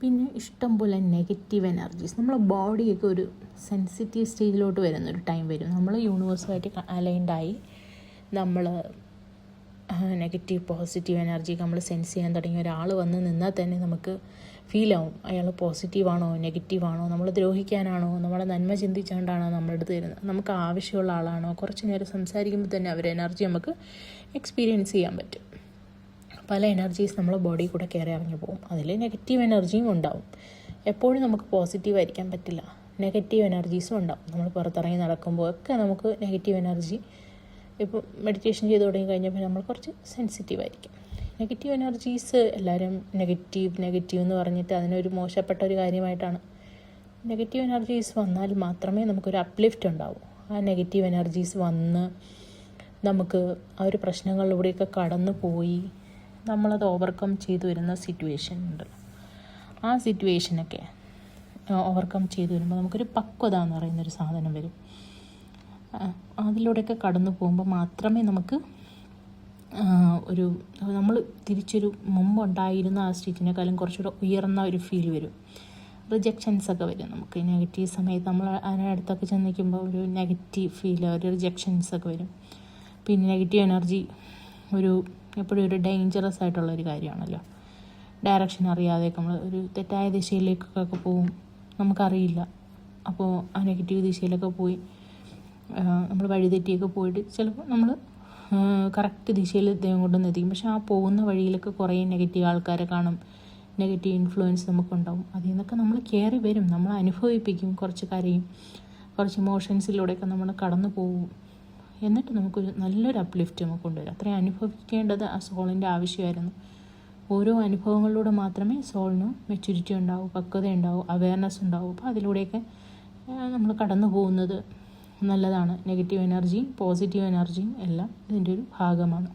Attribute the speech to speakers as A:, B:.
A: പിന്നെ ഇഷ്ടം പോലെ നെഗറ്റീവ് എനർജീസ്. നമ്മളെ ബോഡിയൊക്കെ ഒരു സെൻസിറ്റീവ് സ്റ്റേജിലോട്ട് വരുന്നൊരു ടൈം വരും. നമ്മൾ യൂണിവേഴ്സുമായിട്ട് അലൈൻഡായി നമ്മൾ നെഗറ്റീവ് പോസിറ്റീവ് എനർജിക്ക് നമ്മൾ സെൻസ് ചെയ്യാൻ തുടങ്ങി. ഒരാൾ വന്ന് നിന്നാൽ തന്നെ നമുക്ക് ഫീലാവും അയാൾ പോസിറ്റീവാണോ നെഗറ്റീവാണോ, നമ്മൾ ദ്രോഹിക്കാനാണോ, നമ്മളെ നന്മ ചിന്തിച്ചുകൊണ്ടാണോ നമ്മുടെ അടുത്ത് വരുന്നത്, നമുക്ക് ആവശ്യമുള്ള ആളാണോ. കുറച്ച് നേരം സംസാരിക്കുമ്പോൾ തന്നെ അവരുടെ എനർജി നമുക്ക് എക്സ്പീരിയൻസ് ചെയ്യാൻ പറ്റും. പല എനർജീസ് നമ്മളെ ബോഡി കൂടെ കയറി ഇറങ്ങി പോകും. അതിൽ നെഗറ്റീവ് എനർജിയും ഉണ്ടാവും. എപ്പോഴും നമുക്ക് പോസിറ്റീവായിരിക്കാൻ പറ്റില്ല, നെഗറ്റീവ് എനർജീസും ഉണ്ടാവും. നമ്മൾ പുറത്തിറങ്ങി നടക്കുമ്പോൾ ഒക്കെ നമുക്ക് നെഗറ്റീവ് എനർജി. ഇപ്പോൾ മെഡിറ്റേഷൻ ചെയ്ത് തുടങ്ങി കഴിഞ്ഞപ്പോൾ നമ്മൾ കുറച്ച് സെൻസിറ്റീവായിരിക്കും. നെഗറ്റീവ് എനർജീസ് എല്ലാവരും നെഗറ്റീവ് എന്ന് പറഞ്ഞിട്ട് അതിനൊരു മോശപ്പെട്ട ഒരു കാര്യമായിട്ടാണ്. നെഗറ്റീവ് എനർജീസ് വന്നാൽ മാത്രമേ നമുക്കൊരു അപ്ലിഫ്റ്റ് ഉണ്ടാവൂ. ആ നെഗറ്റീവ് എനർജീസ് വന്ന് നമുക്ക് ആ ഒരു പ്രശ്നങ്ങളിലൂടെയൊക്കെ കടന്നു പോയി നമ്മളത് ഓവർകം ചെയ്തു വരുന്ന സിറ്റുവേഷൻ ഉണ്ട്. ആ സിറ്റുവേഷനൊക്കെ ഓവർകം ചെയ്തു വരുമ്പോൾ നമുക്കൊരു പക്വത എന്ന് പറയുന്നൊരു സാധനം വരും. അതിലൂടെയൊക്കെ കടന്നു പോകുമ്പോൾ മാത്രമേ നമുക്ക് നമ്മൾ തിരിച്ചൊരു മുമ്പുണ്ടായിരുന്ന ആ സ്റ്റേറ്റിനേക്കാളും കുറച്ചുകൂടെ ഉയർന്ന ഒരു ഫീൽ വരും. റിജക്ഷൻസൊക്കെ വരും നമുക്ക്. നെഗറ്റീവ് സമയത്ത് നമ്മൾ അതിനടുത്തൊക്കെ ചെന്ന് നിൽക്കുമ്പോൾ ഒരു നെഗറ്റീവ് ഫീൽ, ഒരു റിജക്ഷൻസൊക്കെ വരും. പിന്നെ നെഗറ്റീവ് എനർജി എപ്പോഴും ഒരു ഡേഞ്ചറസ് ആയിട്ടുള്ളൊരു കാര്യമാണല്ലോ. ഡയറക്ഷൻ അറിയാതെയൊക്കെ നമ്മൾ ഒരു തെറ്റായ ദിശയിലേക്കൊക്കെ പോവും, നമുക്കറിയില്ല. അപ്പോൾ ആ നെഗറ്റീവ് ദിശയിലൊക്കെ പോയി നമ്മൾ വഴിതെറ്റിയൊക്കെ പോയിട്ട് ചിലപ്പോൾ നമ്മൾ കറക്റ്റ് ദിശയിൽ ദൈവം കൊണ്ടുവന്ന് എത്തിക്കും. പക്ഷെ ആ പോകുന്ന വഴിയിലൊക്കെ കുറേ നെഗറ്റീവ് ആൾക്കാരെ കാണും, നെഗറ്റീവ് ഇൻഫ്ലുവൻസ് നമുക്കുണ്ടാവും. അതിൽ നിന്നൊക്കെ നമ്മൾ കയറി വരും, നമ്മൾ അനുഭവിപ്പിക്കും, കുറച്ച് കരയും, കുറച്ച് ഇമോഷൻസിലൂടെയൊക്കെ നമ്മൾ കടന്നു പോകും. എന്നിട്ട് നമുക്കൊരു നല്ലൊരു അപ്ലിഫ്റ്റ് നമുക്ക് കൊണ്ടുവരും. അത്രയും അനുഭവിക്കേണ്ടത് ആ സോളിൻ്റെ ആവശ്യമായിരുന്നു. ഓരോ അനുഭവങ്ങളിലൂടെ മാത്രമേ സോളിന് മെച്യൂരിറ്റി ഉണ്ടാവൂ, പക്വത ഉണ്ടാവൂ, അവയർനെസ് ഉണ്ടാവൂ. അപ്പോൾ അതിലൂടെയൊക്കെ നമ്മൾ കടന്നു പോകുന്നത് നല്ലതാണ്. നെഗറ്റീവ് എനർജിയും പോസിറ്റീവ് എനർജിയും എല്ലാം ഇതിൻ്റെ ഒരു ഭാഗമാണ്.